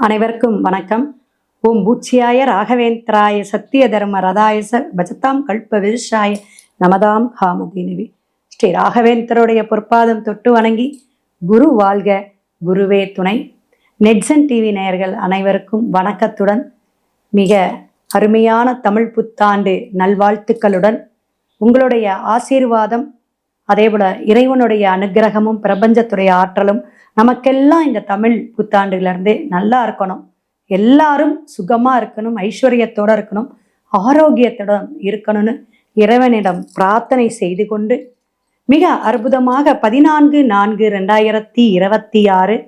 அனைவருக்கும் வணக்கம். ஓம் பூச்சியாய ராகவேந்திராய சத்திய தர்ம ரதாயச பஜதாம் கல்ப விருஷாய நமதாம் காமதேனுவி. ஸ்ரீ ராகவேந்தருடைய பொற்பாதம் தொட்டு வணங்கி குரு வாழ்க, குருவே துணை. நெட்சன் டிவி நேயர்கள் அனைவருக்கும் வணக்கத்துடன் மிக அருமையான தமிழ் புத்தாண்டு நல்வாழ்த்துக்களுடன் உங்களுடைய ஆசீர்வாதம், அதேபோல இறைவனுடைய அனுகிரகமும் பிரபஞ்சத்துடைய ஆற்றலும் நமக்கெல்லாம் இந்த தமிழ் புத்தாண்டுலேருந்து நல்லா இருக்கணும். எல்லாரும் சுகமாக இருக்கணும், ஐஸ்வர்யத்தோடு இருக்கணும், ஆரோக்கியத்துடன் இருக்கணும்னு இறைவனிடம் பிரார்த்தனை செய்து கொண்டு மிக அற்புதமாக 14/4/2026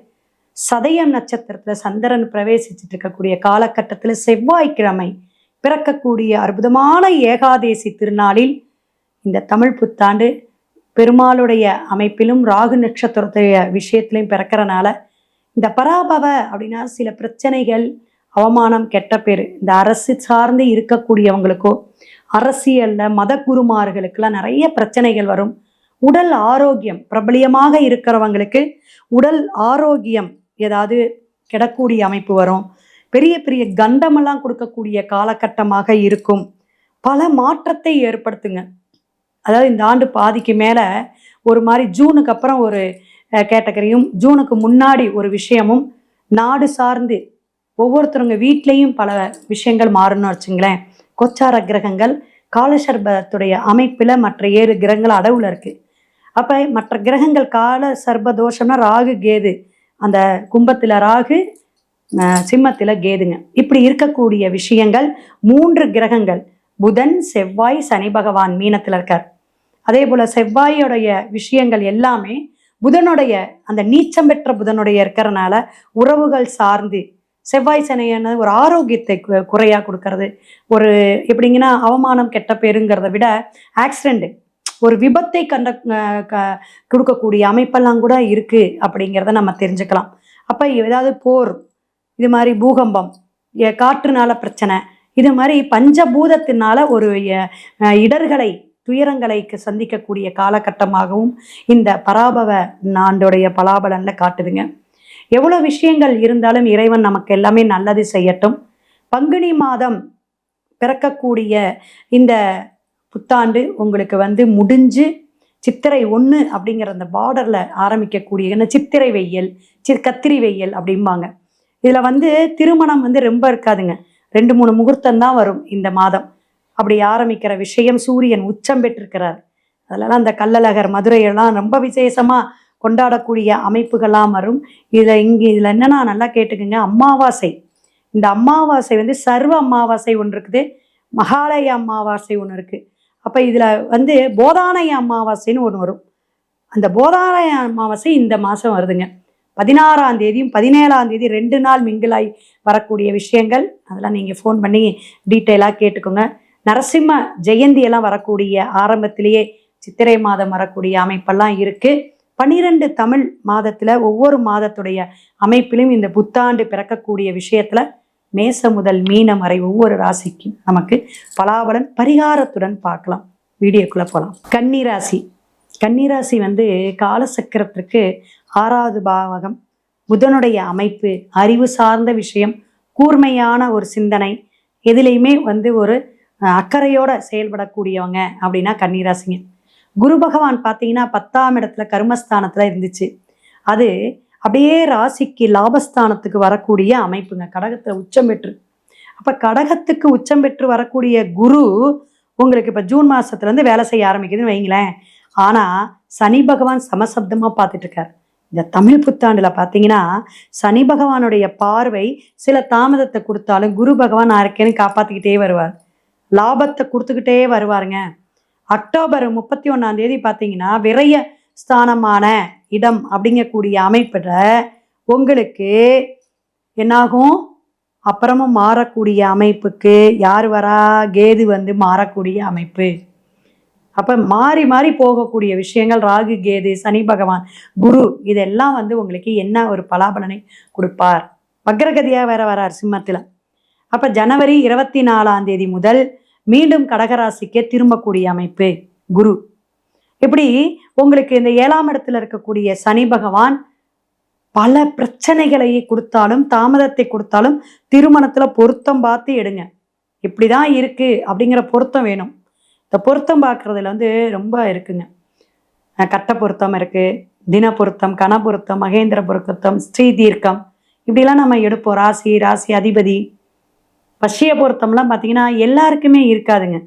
சதயம் நட்சத்திரத்தில் சந்திரன் பிரவேசிச்சுட்டு இருக்கக்கூடிய காலகட்டத்தில் செவ்வாய்க்கிழமை பிறக்கக்கூடிய அற்புதமான ஏகாதேசி திருநாளில் இந்த தமிழ் புத்தாண்டு பெருமாளுடைய அமைப்பிலும் ராகு நட்சத்திரத்துடைய விஷயத்திலையும் பிறக்கிறனால இந்த பராபவ அப்படின்னா சில பிரச்சனைகள், அவமானம், கெட்ட பேர் இந்த அரசு சார்ந்து இருக்கக்கூடியவங்களுக்கோ அரசியல்ல மத குருமார்களுக்கெல்லாம் நிறைய பிரச்சனைகள் வரும். உடல் ஆரோக்கியம் பிரபலியமாக இருக்கிறவங்களுக்கு உடல் ஆரோக்கியம் ஏதாவது கெடக்கூடிய அமைப்பு வரும். பெரிய பெரிய கண்டமெல்லாம் கொடுக்கக்கூடிய காலகட்டமாக இருக்கும். பல மாற்றத்தை ஏற்படுத்துங்க. அதாவது இந்த ஆண்டு பாதிக்கு மேலே ஒரு மாதிரி ஜூனுக்கு அப்புறம் ஒரு கேட்டகரியும் ஜூனுக்கு முன்னாடி ஒரு விஷயமும் நாடு சார்ந்து ஒவ்வொருத்தருங்க வீட்லேயும் பல விஷயங்கள் மாறணும்னு வச்சுங்களேன். கோச்சார கிரகங்கள் காலசர்பத்துடைய அமைப்பில் மற்ற 7 கிரகங்கள் அடவுல இருக்குது. அப்போ மற்ற கிரகங்கள் கால சர்ப தோஷம்னா ராகு கேது, அந்த கும்பத்தில் ராகு சிம்மத்தில் கேதுங்க. இப்படி இருக்கக்கூடிய விஷயங்கள் 3 கிரகங்கள் புதன், செவ்வாய், சனி பகவான் மீனத்தில் இருக்கார். அதே போல் செவ்வாயோடைய விஷயங்கள் எல்லாமே புதனுடைய அந்த நீச்சம் பெற்ற புதனுடைய இருக்கிறனால உறவுகள் சார்ந்து செவ்வாய் சனியான ஒரு ஆரோக்கியத்தை குறையாக கொடுக்கறது, ஒரு எப்படிங்கன்னா அவமானம் கெட்ட பேருங்கிறத விட ஆக்சிடென்ட் ஒரு விபத்தை கொடுக்கக்கூடிய அமைப்பெல்லாம் கூட இருக்குது அப்படிங்கிறத நம்ம தெரிஞ்சுக்கலாம். அப்போ ஏதாவது போர், இது மாதிரி பூகம்பம், காற்றுனால பிரச்சனை, இது மாதிரி பஞ்சபூதத்தினால ஒரு இடர்களை துயரங்களை சந்திக்கக்கூடிய காலகட்டமாகவும் இந்த பராபவ ஆண்டுடைய பலாபலன்ல காட்டுதுங்க. எவ்வளோ விஷயங்கள் இருந்தாலும் இறைவன் நமக்கு எல்லாமே நல்லது செய்யட்டும். பங்குனி பிறக்கக்கூடிய இந்த புத்தாண்டு உங்களுக்கு முடிஞ்சு சித்திரை 1 அப்படிங்கிற அந்த பார்டர்ல ஆரம்பிக்கக்கூடிய சித்திரை வெயில், கத்திரி வெயில் அப்படிம்பாங்க. இதில் திருமணம் ரொம்ப இருக்காதுங்க. 2-3 முகூர்த்தம் தான் வரும் இந்த மாதம். அப்படி ஆரம்பிக்கிற விஷயம் சூரியன் உச்சம் பெற்றிருக்கிறார். அதெல்லாம் அந்த கள்ளழகர் மதுரையெல்லாம் ரொம்ப விசேஷமாக கொண்டாடக்கூடிய அமைப்புகள்லாம் வரும். இதில் என்னன்னா நல்லா கேட்டுக்குங்க. அமாவாசை, இந்த அமாவாசை சர்வ அமாவாசை ஒன்று இருக்குது, மகாலய அமாவாசை ஒன்று இருக்குது. அப்போ இதில் போதானய அமாவாசைன்னு ஒன்று வரும். அந்த போதானய அமாவாசை இந்த மாதம் வருதுங்க. 16ஆம் தேதியும் 17ஆம் தேதி 2 நாள் மிங்கிலாய் வரக்கூடிய விஷயங்கள். அதெல்லாம் நீங்கள் ஃபோன் பண்ணி டீட்டெயிலாக கேட்டுக்கோங்க. நரசிம்ம ஜெயந்தியெல்லாம் வரக்கூடிய ஆரம்பத்திலேயே சித்திரை மாதம் வரக்கூடிய அமைப்பெல்லாம் இருக்குது. 12 தமிழ் மாதத்தில் ஒவ்வொரு மாதத்துடைய அமைப்பிலும் இந்த புத்தாண்டு பிறக்கக்கூடிய விஷயத்தில் மேசம் முதல் மீனம் வரை ஒவ்வொரு ராசிக்கும் நமக்கு பலாபலன் பரிகாரத்துடன் பார்க்கலாம். வீடியோக்குள்ளே போகலாம். கன்னிராசி. கன்னிராசி காலசக்கரத்திற்கு 6வது பாவகம். புதனுடைய அமைப்பு, அறிவு சார்ந்த விஷயம், கூர்மையான ஒரு சிந்தனை, எதுலேயுமே ஒரு அக்கறையோட செயல்படக்கூடியவங்க அப்படின்னா கன்னிராசிங்க. குரு பகவான் பார்த்தீங்கன்னா 10ஆம் இடத்துல கர்மஸ்தானத்தில் இருந்துச்சு. அது அப்படியே ராசிக்கு லாபஸ்தானத்துக்கு வரக்கூடிய அமைப்புங்க. கடகத்தில் உச்சம் பெற்று, அப்போ கடகத்துக்கு உச்சம் பெற்று வரக்கூடிய குரு உங்களுக்கு இப்போ ஜூன் மாதத்துலேருந்து வேலை செய்ய ஆரம்பிக்குதுன்னு வைங்களேன். ஆனால் சனி பகவான் சமசப்தமாக பார்த்துட்டு இருக்கார். இந்த தமிழ் புத்தாண்டில் பார்த்தீங்கன்னா சனி பகவானுடைய பார்வை சில தாமதத்தை கொடுத்தாலும் குரு பகவான் யாருக்கேன்னு காப்பாற்றிக்கிட்டே வருவார், லாபத்தை கொடுத்துக்கிட்டே வருவாருங்க. அக்டோபர் 31ஆம் தேதி பார்த்தீங்கன்னா விரய ஸ்தானமான இடம் அப்படிங்கக்கூடிய அமைப்பில் உங்களுக்கு என்னாகும், அப்புறமும் மாறக்கூடிய அமைப்புக்கு யார் வரா, கேது மாறக்கூடிய அமைப்பு. அப்போ மாறி மாறி போகக்கூடிய விஷயங்கள் ராகு, கேது, சனி பகவான், குரு, இதெல்லாம் உங்களுக்கு என்ன ஒரு பலாபலனை கொடுப்பார். வக்ரகதியாக வேற வரார் சிம்மத்தில். அப்போ ஜனவரி 24ஆம் தேதி முதல் மீண்டும் கடகராசிக்கே திரும்பக்கூடிய அமைப்பு குரு. இப்படி உங்களுக்கு இந்த 7ஆம் இடத்துல இருக்கக்கூடிய சனி பகவான் பல பிரச்சனைகளை கொடுத்தாலும் தாமதத்தை கொடுத்தாலும் திருமணத்துல பொருத்தம் பார்த்து எடுங்க. இப்படிதான் இருக்கு அப்படிங்கிற பொருத்தம் வேணும். இந்த பொருத்தம் பார்க்கறதுல ரொம்ப இருக்குங்க. கட்ட பொருத்தம் இருக்கு, தின பொருத்தம், கண பொருத்தம், மகேந்திர பொருத்தம், ஸ்ரீ தீர்க்கம், இப்படிலாம் நம்ம எடுப்போம். ராசி ராசி அதிபதி வசிய பொருத்தம்லாம் பார்த்தீங்கன்னா எல்லாருக்குமே இருக்காதுங்க.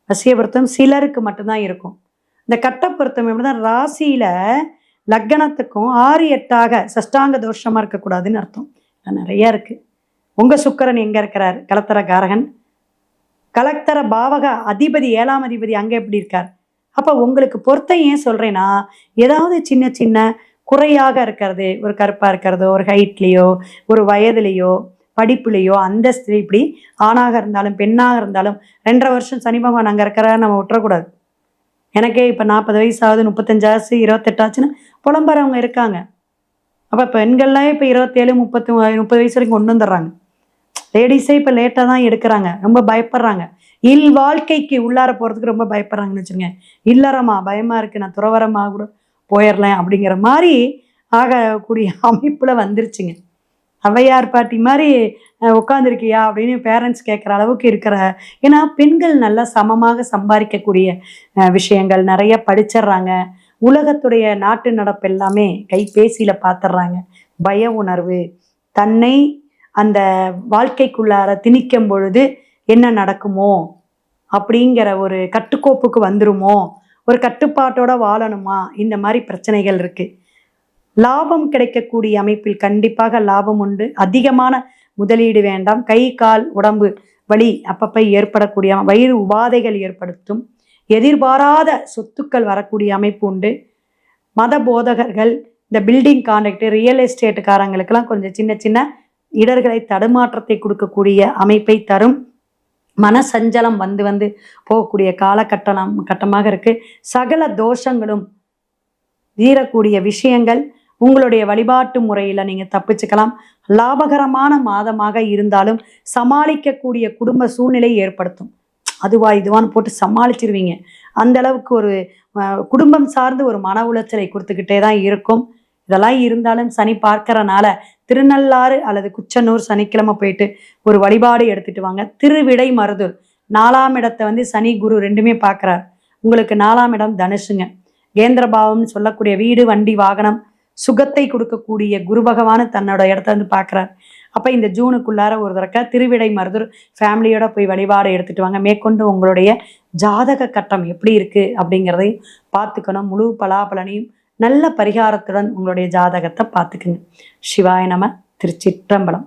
வசிய பொருத்தம் சிலருக்கு மட்டும்தான் இருக்கும். இந்த கட்ட பொருத்தம் எப்படிதான் ராசியில லக்னத்துக்கும் 6, 8 சஷ்டாங்க தோஷமா இருக்கக்கூடாதுன்னு அர்த்தம். நிறைய இருக்கு. உங்க சுக்கிரன் எங்க இருக்கிறார்? கலத்தர காரகன். கலத்தர பாவக அதிபதி 7ஆம் அதிபதி அங்க எப்படி இருக்கார்? அப்ப உங்களுக்கு பொருத்தம் ஏன் சொல்றேன்னா, ஏதாவது சின்ன சின்ன குறையாக இருக்கிறது, ஒரு கருப்பா இருக்கிறதோ, ஒரு ஹைட்லேயோ, ஒரு வயதுலேயோ, படிப்புலேயோ, அந்தஸ்து, இப்படி ஆணாக இருந்தாலும் பெண்ணாக இருந்தாலும் 2.5 வருஷம் சனி பகவான் அங்கே இருக்கிற நம்ம விட்டுறக்கூடாது. எனக்கே இப்போ 40 வயசு ஆகுது, 35 ஆச்சு, 28 ஆச்சுன்னு புலம்புறவங்க இருக்காங்க. அப்போ பெண்கள்லாம் இப்போ 27, 30 வயசு வரைக்கும் கொண்டு வந்துடுறாங்க. லேடிஸே இப்போ லேட்டாக தான் எடுக்கிறாங்க. ரொம்ப பயப்படுறாங்க. இல் வாழ்க்கைக்கு உள்ளார போகிறதுக்கு ரொம்ப பயப்படுறாங்கன்னு வச்சுருங்க. இல்லறமா பயமாக இருக்குது, நான் துறவரமாக கூட போயிடலாம் அப்படிங்கிற மாதிரி ஆகக்கூடிய அமைப்பில் வந்துருச்சுங்க. ஔவையார் பாட்டி மாதிரி உட்காந்துருக்கியா அப்படின்னு பேரண்ட்ஸ் கேட்குற அளவுக்கு இருக்கிற. ஏன்னா பெண்கள் நல்லா சமமாக சம்பாதிக்கக்கூடிய விஷயங்கள் நிறைய படிச்சிடுறாங்க. உலகத்துடைய நாட்டு நடப்பு எல்லாமே கைபேசியில் பார்த்துடுறாங்க. பய உணர்வு, தன்னை அந்த வாழ்க்கைக்குள்ளார திணிக்கும் பொழுது என்ன நடக்குமோ அப்படிங்கிற ஒரு கட்டுக்கோப்புக்கு வந்துருமோ, ஒரு கட்டுப்பாட்டோட வாழணுமா, இந்த மாதிரி பிரச்சனைகள் இருக்குது. லாபம் கிடைக்கக்கூடிய அமைப்பில் கண்டிப்பாக லாபம் உண்டு. அதிகமான முதலீடு வேண்டாம். கை கால் உடம்பு வலி அப்பப்போ ஏற்படக்கூடிய வயிறு உபாதைகள் ஏற்படுத்தும். எதிர்பாராத சொத்துக்கள் வரக்கூடிய அமைப்பு உண்டு. மத போதகர்கள், இந்த பில்டிங் கான்ட்ராக்ட், ரியல் எஸ்டேட்டுக்காரங்களுக்கெல்லாம் கொஞ்சம் சின்ன சின்ன இடர்களை, தடுமாற்றத்தை கொடுக்கக்கூடிய அமைப்பை தரும். மன சஞ்சலம் வந்து போகக்கூடிய கட்டமாக இருக்கு. சகல தோஷங்களும் தீரக்கூடிய விஷயங்கள் உங்களுடைய வழிபாட்டு முறையில் நீங்கள் தப்பிச்சுக்கலாம். லாபகரமான மாதமாக இருந்தாலும் சமாளிக்கக்கூடிய குடும்ப சூழ்நிலை ஏற்படுத்தும். அதுவா இதுவான்னு போட்டு சமாளிச்சிருவீங்க. அந்த அளவுக்கு ஒரு குடும்பம் சார்ந்து ஒரு மன உளைச்சலை கொடுத்துக்கிட்டே தான் இருக்கும். இதெல்லாம் இருந்தாலும் சனி பார்க்கறனால திருநள்ளாறு அல்லது குச்சனூர் சனிக்கிழமை போயிட்டு ஒரு வழிபாடு எடுத்துட்டு வாங்க. திருவிடை மருதூர் 4ஆம் இடத்தை சனி குரு ரெண்டுமே பார்க்குறார். உங்களுக்கு 4ஆம் இடம் தனுஷுங்க. கேந்திரபாவம்னு சொல்லக்கூடிய வீடு, வண்டி, வாகனம், சுகத்தை கொடுக்கக்கூடிய குரு பகவான் தன்னோட இடத்த பார்க்குறார். அப்போ இந்த ஜூனுக்குள்ளார ஒரு தடவை திருவிடை மருதூர் ஃபேமிலியோட போய் வழிபாடு எடுத்துட்டு வாங்க. மேற்கொண்டு உங்களுடைய ஜாதக கட்டம் எப்படி இருக்குது அப்படிங்கிறதையும் பார்த்துக்கணும். முழு பலாபலனையும் நல்ல பரிகாரத்துடன் உங்களுடைய ஜாதகத்தை பார்த்துக்குங்க. சிவாய நம. திருச்சிற்றம்பலம்.